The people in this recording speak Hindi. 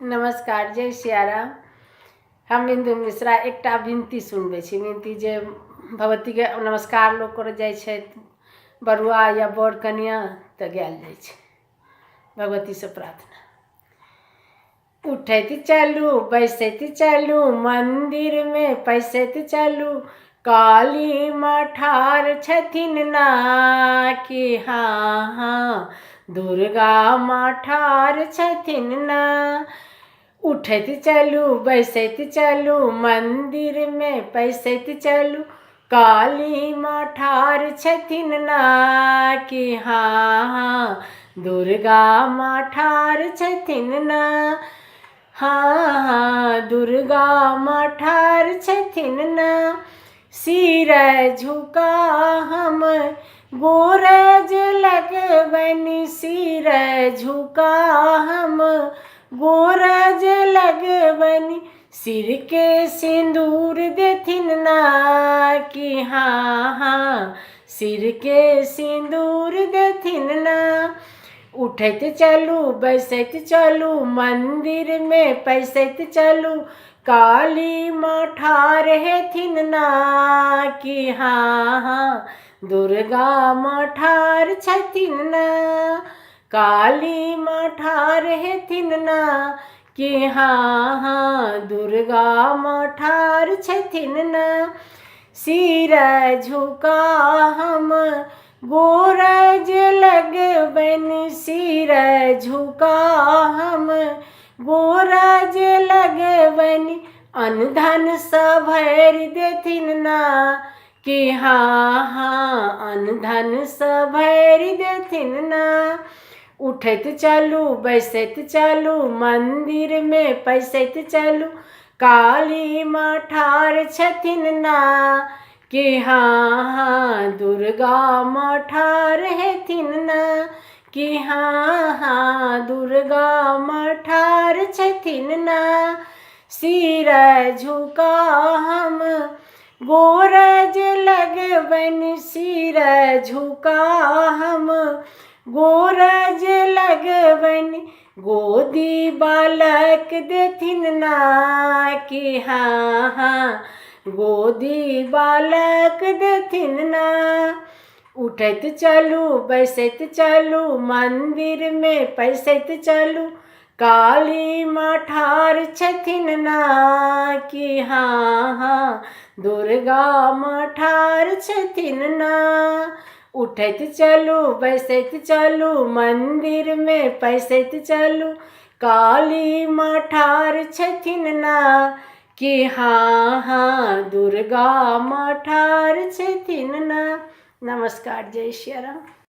नमस्कार, जय सियाराम। हम बिंदु मिश्रा एकटा विनती सुनबै छी। विनती जे भगवती के नमस्कार लोग कर जाइ छै, बरुआ या बर कनिया तऽ गायल जाइ छै। भगवती से प्रार्थना। उठैत चलू बैसैत चलू मंदिर में पैसैत चलू, काली माँ ठाढ़ छथिन ना कि हाँ हाँ दुर्गा माँ ठाढ़ छथिन ना। उठैत चलू बैसैत चलू मंदिर में पैसैत चलू, काली माँ ठाढ़ छथिन ना कि हाँ हाँ दुर्गा माँ ठाढ़ छथिन ना। हाँ हाँ दुर्गा माँ ठाढ़ छथिन ना। सिर झुका हम गोरज लगबनि, सिर झुका हम गोरज लगबनि, सिर के सिंदूर देथिन ना कि हाँ हाँ सिर के सिंदूर देथिन ना। उठैत चलू बैसैत चलू मंदिर में पैसैत चलू, काली माँ ठाढ़ हेथिन ना कि हाँ हाँ दुर्गा माँ ठाढ़ छथिन ना। काली माँ ठाढ़ हेथिन ना कि हाँ हाँ दुर्गा माँ ठाढ़ छथिन ना। सिर झुका हम गोरज लगबनि, सिर झुका हम गोरज लगबनि, अन्न धन सब भरि देथिन ना कि हाँ हाँ अन्न धन सब भरि देथिन ना। उठैत चलू बैसैत चलू मंदिर में पैसैत चलू, काली माँ ठाढ़ छथिन ना कि हाँ हाँ दुर्गा माँ ठाढ़ हेथिन ना कि हाँ हाँ दुर्गा माँ ठाढ़ छथिन ना। सिर झुका हम गोरज लगबनि, सिर झुका हम गोरज लगबनि, गोदी बालक देथिन ना कि हाँ हाँ गोदी बालक देथिन ना। उठैत चलू बैसैत चलू मंदिर में पैसैत चलू, काली माँ ठाढ़ छथिन ना कि हाँ हाँ दुर्गा माँ ठाढ़ छथिन ना। उठैत चलू बैसैत चलू मंदिर में पैसैत चलू, काली माँ ठाढ़ छथिन ना कि हाँ हाँ दुर्गा माँ ठाढ़ छथिन ना। नमस्कार, जय सियाराम।